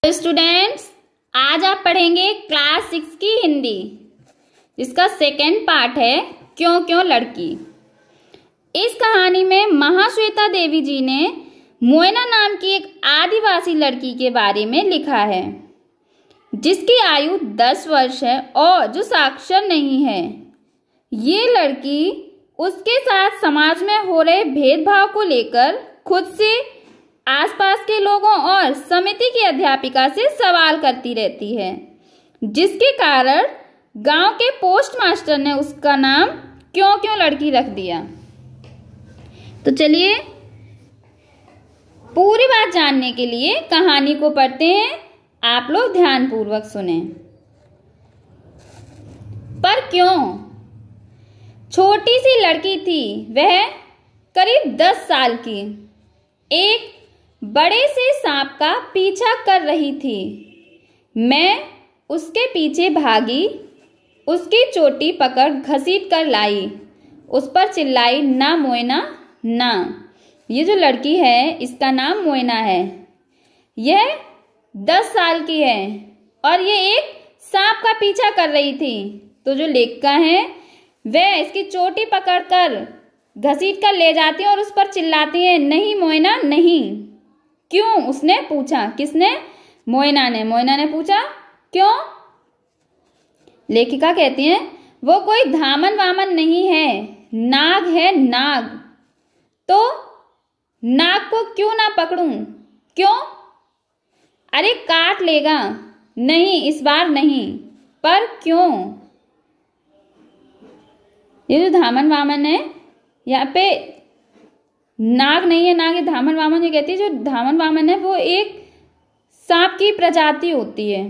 Students, आज आप पढ़ेंगे क्लास 6 की हिंदी, जिसका सेकेंड पार्ट है क्यों क्यों लड़की। इस कहानी में महाश्वेता देवी जी ने मोयना नाम की एक आदिवासी लड़की के बारे में लिखा है, जिसकी आयु 10 वर्ष है और जो साक्षर नहीं है। ये लड़की उसके साथ समाज में हो रहे भेदभाव को लेकर खुद से, आसपास के लोगों और समिति की अध्यापिका से सवाल करती रहती है, जिसके कारण गांव के पोस्ट मास्टर ने उसका नाम क्यों क्यों लड़की रख दिया। तो चलिए पूरी बात जानने के लिए कहानी को पढ़ते हैं। आप लोग ध्यानपूर्वक सुने। पर क्यों? छोटी सी लड़की थी, वह करीब 10 साल की, एक बड़े से सांप का पीछा कर रही थी। मैं उसके पीछे भागी, उसकी चोटी पकड़ घसीट कर लाई, उस पर चिल्लाई, ना मोयना ना। ये जो लड़की है इसका नाम मोयना है। यह 10 साल की है और ये एक सांप का पीछा कर रही थी। तो जो लेखिका है वह इसकी चोटी पकड़कर घसीट कर ले जाती है और उस पर चिल्लाती है, नहीं मोयना नहीं। क्यों? उसने पूछा। किसने? मोयना ने। मोयना ने पूछा क्यों? लेखिका कहती है, वो कोई धामन वामन नहीं है, नाग है नाग। तो नाग को क्यों ना पकड़ूं? क्यों? अरे काट लेगा। नहीं, इस बार नहीं। पर क्यों? ये जो धामन वामन है, यहाँ पे नाग नहीं है, नाग है धामन वामन। ये कहती है जो धामन वामन है वो एक सांप की प्रजाति होती है।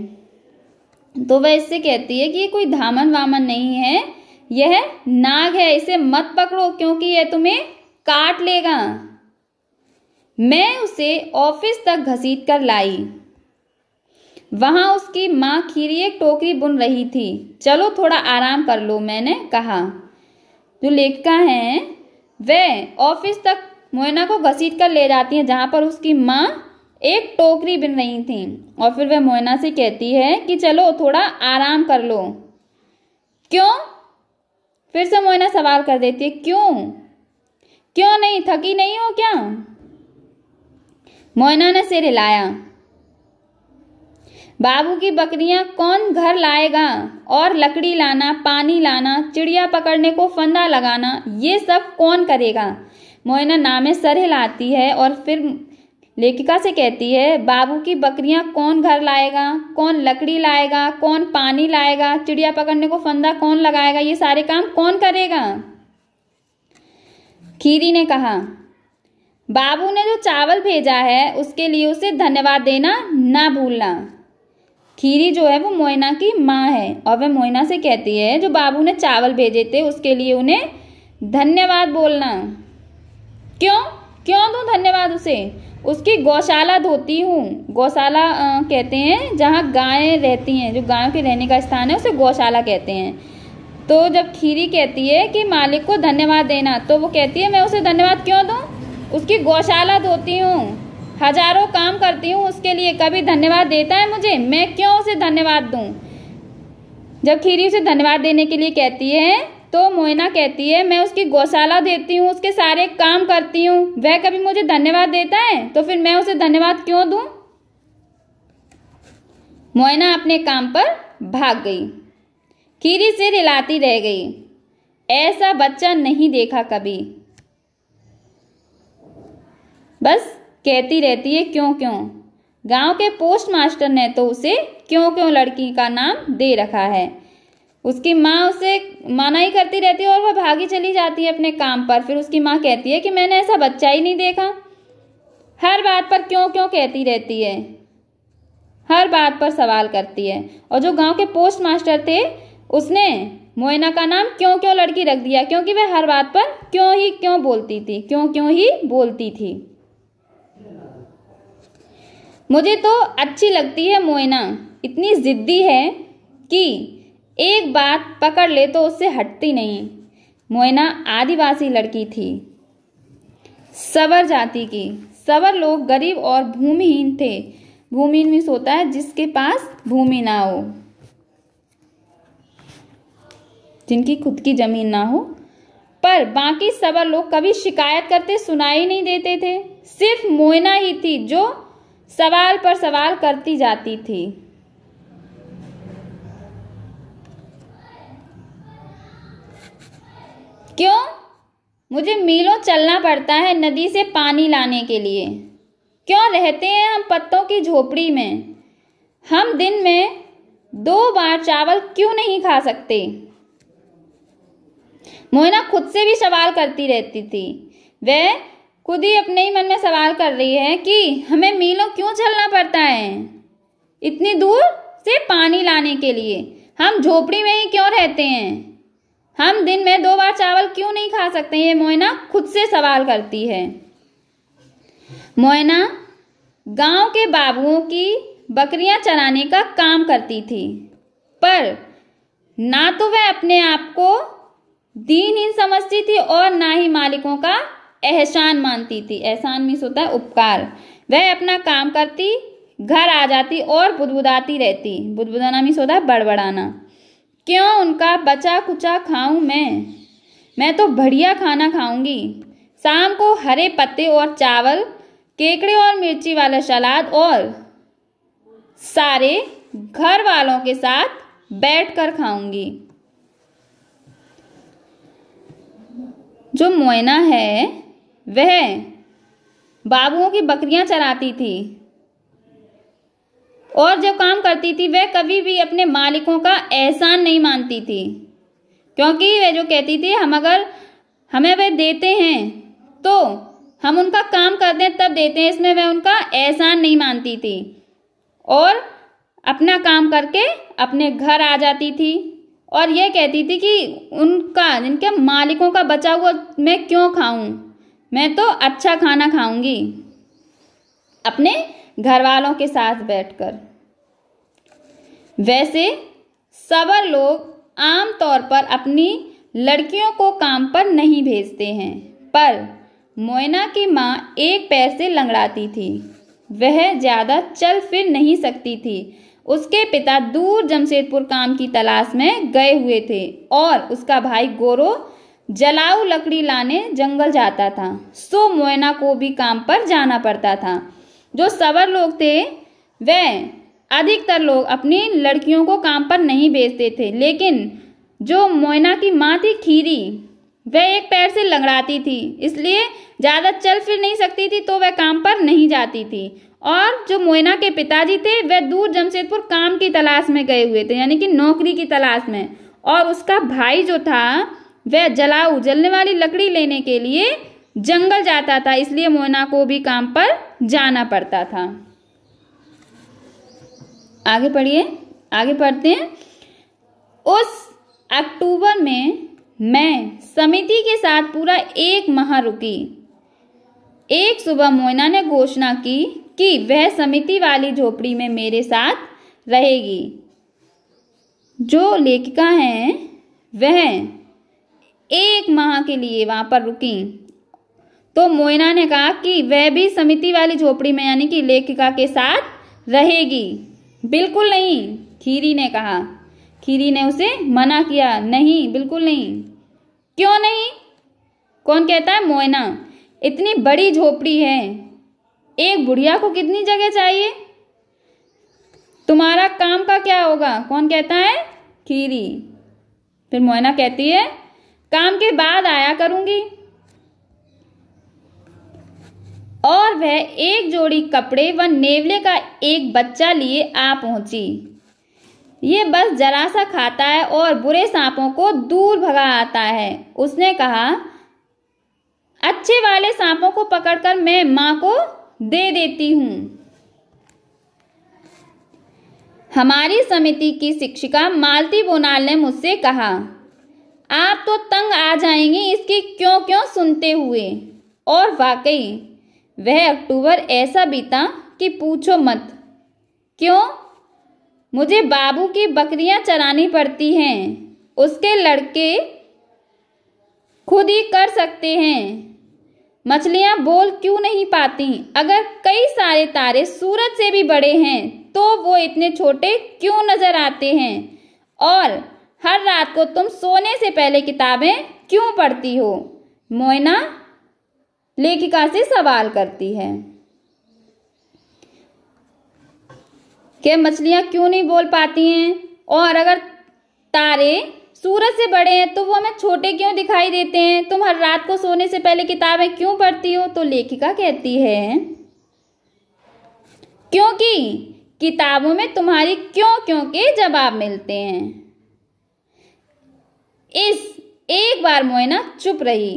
तो वह इससे कहती है कि ये कोई धामन वामन नहीं है, यह नाग है, इसे मत पकड़ो क्योंकि यह तुम्हें काट लेगा। मैं उसे ऑफिस तक घसीट कर लाई। वहां उसकी माँ खीरी एक टोकरी बुन रही थी। चलो थोड़ा आराम कर लो, मैंने कहा। जो लेखिका है वह ऑफिस तक मोयना को घसीट कर ले जाती है, जहां पर उसकी माँ एक टोकरी बिन रही थी। और फिर वह मोयना से कहती है कि चलो थोड़ा आराम कर लो। क्यों? फिर से मोयना सवाल कर देती है, क्यों? क्यों नहीं? थकी नहीं हो क्या? मोयना ने सिर हिलाया। बाबू की बकरियां कौन घर लाएगा, और लकड़ी लाना, पानी लाना, चिड़िया पकड़ने को फंदा लगाना, ये सब कौन करेगा? मोयना ना में सर हिलाती है और फिर लेखिका से कहती है, बाबू की बकरियां कौन घर लाएगा, कौन लकड़ी लाएगा, कौन पानी लाएगा, चिड़िया पकड़ने को फंदा कौन लगाएगा, ये सारे काम कौन करेगा? खीरी ने कहा, बाबू ने जो चावल भेजा है उसके लिए उसे धन्यवाद देना ना भूलना। खीरी जो है वो मोयना की माँ है और वह मोयना से कहती है जो बाबू ने चावल भेजे थे उसके लिए उन्हें धन्यवाद बोलना। क्यों? क्यों दूं धन्यवाद उसे? उसकी गौशाला धोती हूँ। गौशाला कहते हैं जहाँ गायें रहती हैं, जो गायों के रहने का स्थान है उसे गौशाला कहते हैं। तो जब खीरी कहती है कि मालिक को धन्यवाद देना, तो वो कहती है मैं उसे धन्यवाद क्यों दूं? उसकी गौशाला धोती हूँ, हजारों काम करती हूँ उसके लिए, कभी धन्यवाद देता है मुझे? मैं क्यों उसे धन्यवाद दूं? जब खीरी उसे धन्यवाद देने के लिए कहती है तो मोयना कहती है मैं उसकी गौशाला देती हूँ, उसके सारे काम करती हूँ, वह कभी मुझे धन्यवाद देता है? तो फिर मैं उसे धन्यवाद क्यों दूं? मोयना अपने काम पर भाग गई। खीरी सिर हिलाती रह गई। ऐसा बच्चा नहीं देखा कभी। बस कहती रहती है क्यों क्यों। गांव के पोस्ट मास्टर ने तो उसे क्यों क्यों लड़की का नाम दे रखा है। उसकी माँ उसे मना ही करती रहती है और वह भागी चली जाती है अपने काम पर। फिर उसकी माँ कहती है कि मैंने ऐसा बच्चा ही नहीं देखा। हर बात पर क्यों क्यों कहती रहती है, हर बात पर सवाल करती है। और जो गांव के पोस्ट मास्टर थे उसने मोयना का नाम क्यों क्यों लड़की रख दिया, क्योंकि वह हर बात पर क्यों ही क्यों बोलती थी, क्यों क्यों ही बोलती थी। मुझे तो अच्छी लगती है मोयना, इतनी जिद्दी है कि एक बात पकड़ ले तो उससे हटती नहीं। मोयना आदिवासी लड़की थी, सवर जाति की। सवर लोग गरीब और भूमिहीन थे। भूमिहीन मीन्स होता है जिसके पास भूमि ना हो, जिनकी खुद की जमीन ना हो। पर बाकी सबर लोग कभी शिकायत करते सुनाई नहीं देते थे। सिर्फ मोइना ही थी जो सवाल पर सवाल करती जाती थी। क्यों? मुझे मीलों चलना पड़ता है नदी से पानी लाने के लिए। क्यों रहते हैं हम पत्तों की झोपड़ी में? हम दिन में 2 बार चावल क्यों नहीं खा सकते? मोइना खुद से भी सवाल करती रहती थी। वह खुद ही अपने ही मन में सवाल कर रही है कि हमें मीलों क्यों चलना पड़ता है इतनी दूर से पानी लाने के लिए? हम झोपड़ी में ही क्यों रहते हैं? हम दिन में 2 बार चावल क्यों नहीं खा सकते? ये मोइना खुद से सवाल करती है। मोइना गांव के बाबुओं की बकरियां चराने का काम करती थी, पर ना तो वह अपने आप को दीनहीन समझती थी और ना ही मालिकों का एहसान मानती थी। एहसान मीन्स होता है उपकार। वह अपना काम करती, घर आ जाती और बुदबुदाती रहती। बुदबुदाना मीन्स होता है बड़बड़ाना। क्यों उनका बचा कुचा खाऊं मैं तो बढ़िया खाना खाऊंगी। शाम को हरे पत्ते और चावल, केकड़े और मिर्ची वाला सलाद और सारे घर वालों के साथ बैठकर खाऊंगी। जो मोइना है वह बाबुओं की बकरियां चराती थी और जो काम करती थी वह कभी भी अपने मालिकों का एहसान नहीं मानती थी, क्योंकि वह जो कहती थी हम अगर हमें वह देते हैं तो हम उनका काम करते हैं तब देते हैं, इसमें वह उनका एहसान नहीं मानती थी और अपना काम करके अपने घर आ जाती थी और यह कहती थी कि जिनके मालिकों का बचा हुआ मैं क्यों खाऊं, मैं तो अच्छा खाना खाऊंगी अपने घर वालों के साथ बैठकर। वैसे सबर लोग आम तौर पर अपनी लड़कियों को काम पर नहीं भेजते हैं, पर मोइना की माँ एक पैर से लंगड़ाती थी। वह ज्यादा चल फिर नहीं सकती थी। उसके पिता दूर जमशेदपुर काम की तलाश में गए हुए थे और उसका भाई गोरो जलाऊ लकड़ी लाने जंगल जाता था, सो मोइना को भी काम पर जाना पड़ता था। जो सबर लोग थे वह अधिकतर लोग अपनी लड़कियों को काम पर नहीं भेजते थे, लेकिन जो मोइना की माँ थी खीरी, वह एक पैर से लंगड़ाती थी, इसलिए ज़्यादा चल फिर नहीं सकती थी, तो वह काम पर नहीं जाती थी। और जो मोइना के पिताजी थे वह दूर जमशेदपुर काम की तलाश में गए हुए थे, यानी कि नौकरी की तलाश में, और उसका भाई जो था वह जलने वाली लकड़ी लेने के लिए जंगल जाता था, इसलिए मोइना को भी काम पर जाना पड़ता था। आगे पढ़िए, आगे पढ़ते हैं। उस अक्टूबर में मैं समिति के साथ पूरा 1 माह रुकी। एक सुबह मोइना ने घोषणा की कि वह समिति वाली झोपड़ी में मेरे साथ रहेगी। जो लेखिका हैं वह 1 माह के लिए वहां पर रुकी, तो मोइना ने कहा कि वह भी समिति वाली झोपड़ी में यानी कि लेखिका के साथ रहेगी। बिल्कुल नहीं, खीरी ने कहा। खीरी ने उसे मना किया, नहीं बिल्कुल नहीं। क्यों नहीं? कौन कहता है? मोइना। इतनी बड़ी झोपड़ी है, एक बुढ़िया को कितनी जगह चाहिए? तुम्हारा काम का क्या होगा? कौन कहता है? खीरी। फिर मोइना कहती है काम के बाद आया करूंगी। और वह एक जोड़ी कपड़े व नेवले का एक बच्चा लिए आ पहुंची। ये बस जरा सा खाता है और बुरे सांपों को दूर भगा आता है। उसने कहा अच्छे वाले सांपों को पकड़कर मैं मां को दे देती हूं। हमारी समिति की शिक्षिका मालती बोनाल ने मुझसे कहा आप तो तंग आ जाएंगी इसकी क्यों क्यों सुनते हुए। और वाकई वह अक्टूबर ऐसा बीता कि पूछो मत। क्यों? मुझे बाबू की बकरियां चरानी पड़ती हैं, उसके लड़के खुद ही कर सकते हैं। मछलियां बोल क्यों नहीं पाती? अगर कई सारे तारे सूरज से भी बड़े हैं तो वो इतने छोटे क्यों नजर आते हैं? और हर रात को तुम सोने से पहले किताबें क्यों पढ़ती हो? मोइना लेखिका से सवाल करती है कि मछलियां क्यों नहीं बोल पाती हैं, और अगर तारे सूरज से बड़े हैं तो वो हमें छोटे क्यों दिखाई देते हैं? तुम हर रात को सोने से पहले किताबें क्यों पढ़ती हो? तो लेखिका कहती है क्योंकि किताबों में तुम्हारी क्यों के जवाब मिलते हैं। एक बार मोइना चुप रही।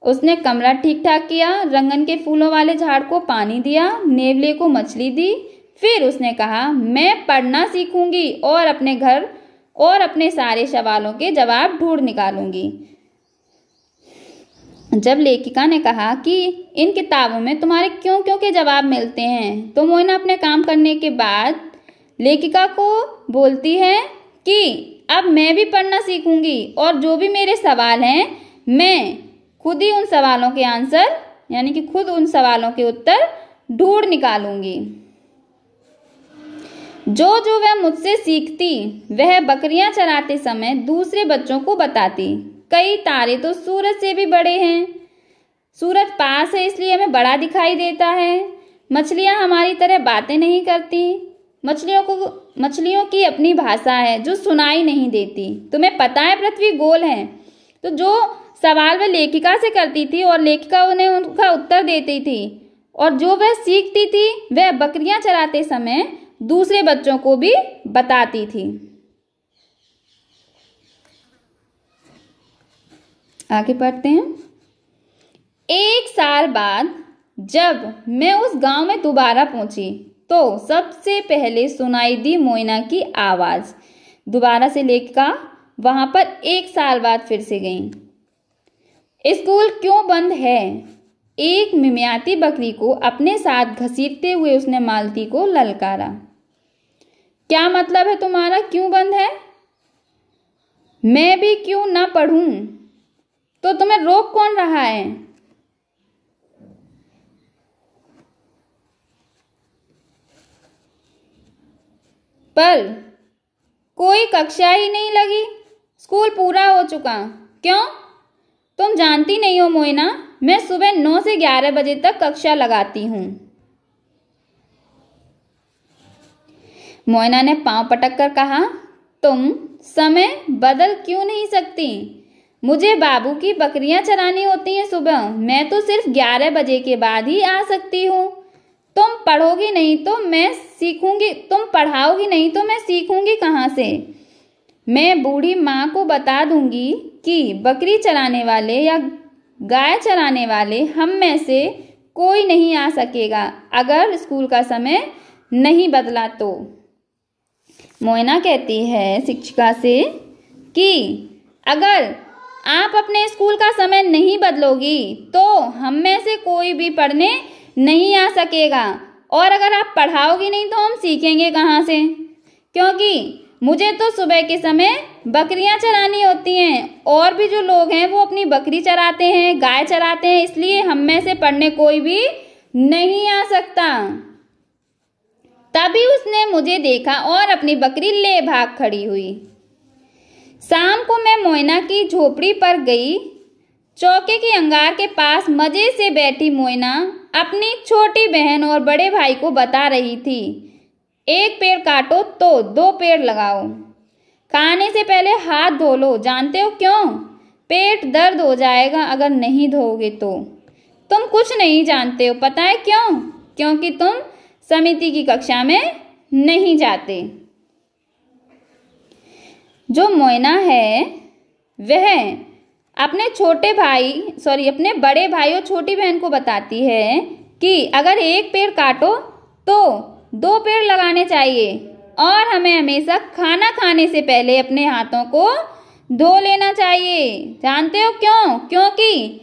उसने कमरा ठीक ठाक किया, रंगन के फूलों वाले झाड़ को पानी दिया, नेवले को मछली दी। फिर उसने कहा, मैं पढ़ना सीखूंगी और अपने घर और अपने सारे सवालों के जवाब ढूंढ निकालूंगी। जब लेखिका ने कहा कि इन किताबों में तुम्हारे क्यों के जवाब मिलते हैं, तो मोइना अपने काम करने के बाद लेखिका को बोलती है कि अब मैं भी पढ़ना सीखूंगी और जो भी मेरे सवाल हैं मैं खुद ही उन सवालों के आंसर यानी कि खुद उन सवालों के उत्तर ढूंढ निकालूंगी। जो वह मुझसे सीखती वह बकरियां चराते समय दूसरे बच्चों को बताती। कई तारे तो सूरज से भी बड़े हैं। सूरज पास है इसलिए हमें बड़ा दिखाई देता है। मछलियां हमारी तरह बातें नहीं करती। मछलियों की अपनी भाषा है जो सुनाई नहीं देती। तुम्हें पता है पृथ्वी गोल है। तो जो सवाल वह लेखिका से करती थी और लेखिका उन्हें उनका उत्तर देती थी, और जो वह सीखती थी वह बकरियां चराते समय दूसरे बच्चों को भी बताती थी। आगे पढ़ते हैं। 1 साल बाद जब मैं उस गांव में दोबारा पहुंची तो सबसे पहले सुनाई दी मोइना की आवाज। दोबारा से लेखिका वहां पर 1 साल बाद फिर से गई। स्कूल क्यों बंद है? एक मिमियाती बकरी को अपने साथ घसीटते हुए उसने मालती को ललकारा। क्या मतलब है तुम्हारा, क्यों बंद है? मैं भी क्यों ना पढ़ूं? तो तुम्हें रोक कौन रहा है? पर कोई कक्षा ही नहीं लगी। स्कूल पूरा हो चुका। क्यों? तुम जानती नहीं हो मोइना, मैं सुबह 9 से 11 बजे तक कक्षा लगाती हूं। मोइना ने पांव पटक कर कहा, तुम समय बदल क्यों नहीं सकती? मुझे बाबू की बकरियां चरानी होती हैं सुबह। मैं तो सिर्फ 11 बजे के बाद ही आ सकती हूँ। तुम पढ़ोगी नहीं तो मैं सीखूंगी, तुम पढ़ाओगी नहीं तो मैं सीखूंगी कहाँ से? मैं बूढ़ी माँ को बता दूंगी कि बकरी चराने वाले या गाय चराने वाले हम में से कोई नहीं आ सकेगा अगर स्कूल का समय नहीं बदला तो। मोइना कहती है शिक्षिका से कि अगर आप अपने स्कूल का समय नहीं बदलोगी तो हम में से कोई भी पढ़ने नहीं आ सकेगा, और अगर आप पढ़ाओगी नहीं तो हम सीखेंगे कहाँ से? क्योंकि मुझे तो सुबह के समय बकरियां चरानी होती हैं और भी जो लोग हैं वो अपनी बकरी चराते हैं, गाय चराते हैं, इसलिए हम में से पढ़ने कोई भी नहीं आ सकता। तभी उसने मुझे देखा और अपनी बकरी ले भाग खड़ी हुई। शाम को मैं मोइना की झोपड़ी पर गई। चौके की अंगार के पास मजे से बैठी मोइना अपनी छोटी बहन और बड़े भाई को बता रही थी, 1 पेड़ काटो तो 2 पेड़ लगाओ। खाने से पहले हाथ धो लो। जानते हो क्यों? पेट दर्द हो जाएगा अगर नहीं धोओगे तो। तुम कुछ नहीं जानते हो, पता है क्यों? क्योंकि तुम समिति की कक्षा में नहीं जाते। जो मोइना है वह अपने अपने बड़े भाई और छोटी बहन को बताती है कि अगर 1 पेड़ काटो तो 2 पेड़ लगाने चाहिए, और हमें हमेशा खाना खाने से पहले अपने हाथों को धो लेना चाहिए। जानते हो क्यों? क्योंकि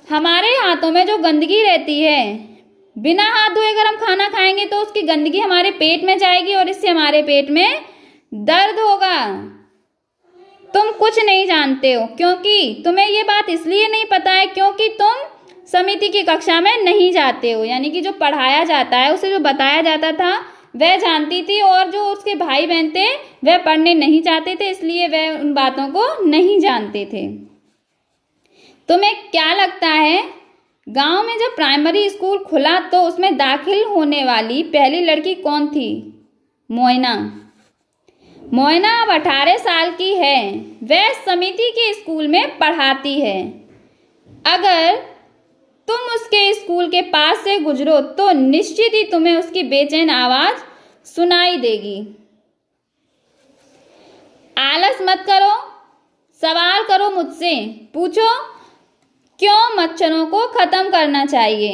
हमारे हाथों में जो गंदगी रहती है, बिना हाथ धोए अगर हम खाना खाएंगे तो उसकी गंदगी हमारे पेट में जाएगी और इससे हमारे पेट में दर्द होगा। तुम कुछ नहीं जानते हो, क्योंकि तुम्हें ये बात इसलिए नहीं पता है क्योंकि तुम समिति की कक्षा में नहीं जाते हो, यानी कि जो पढ़ाया जाता है, उसे जो बताया जाता था वह जानती थी, और जो उसके भाई बहन थे वह पढ़ने नहीं चाहते थे, इसलिए वह उन बातों को नहीं जानते थे। तुम्हें क्या लगता है, गांव में जब प्राइमरी स्कूल खुला तो उसमें दाखिल होने वाली पहली लड़की कौन थी? मोइना। मोइना अब 18 साल की है, वह समिति के स्कूल में पढ़ाती है। अगर तुम उसके स्कूल के पास से गुजरो तो निश्चित ही तुम्हें उसकी बेचैन आवाज सुनाई देगी। आलस मत करो, सवाल करो मुझसे, पूछो क्यों मच्छरों को खत्म करना चाहिए,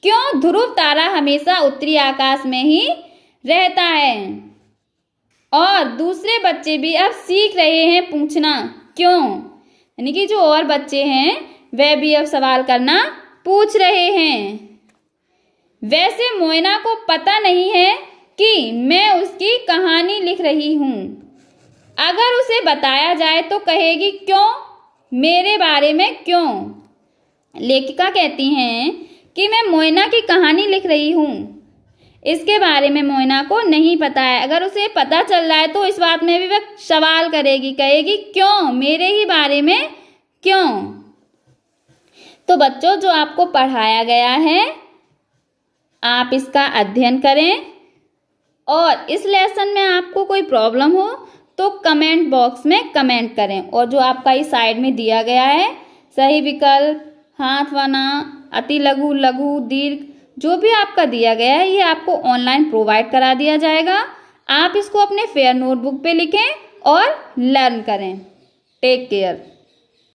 क्यों ध्रुव तारा हमेशा उत्तरी आकाश में ही रहता है। और दूसरे बच्चे भी अब सीख रहे हैं पूछना क्यों, यानी कि जो और बच्चे हैं वह भी अब सवाल करना पूछ रहे हैं। वैसे मोइना को पता नहीं है कि मैं उसकी कहानी लिख रही हूं। अगर उसे बताया जाए तो कहेगी क्यों, मेरे बारे में क्यों। लेखिका कहती हैं कि मैं मोइना की कहानी लिख रही हूं, इसके बारे में मोइना को नहीं पता है। अगर उसे पता चल रहा है तो इस बात में भी वह सवाल करेगी, कहेगी क्यों, मेरे ही बारे में क्यों। तो बच्चों, जो आपको पढ़ाया गया है आप इसका अध्ययन करें, और इस लेसन में आपको कोई प्रॉब्लम हो तो कमेंट बॉक्स में कमेंट करें। और जो आपका इस साइड में दिया गया है सही विकल्प, हाथ वना, अति लघु, लघु, दीर्घ, जो भी आपका दिया गया है ये आपको ऑनलाइन प्रोवाइड करा दिया जाएगा। आप इसको अपने फेयर नोटबुक पे लिखें और लर्न करें। Take care.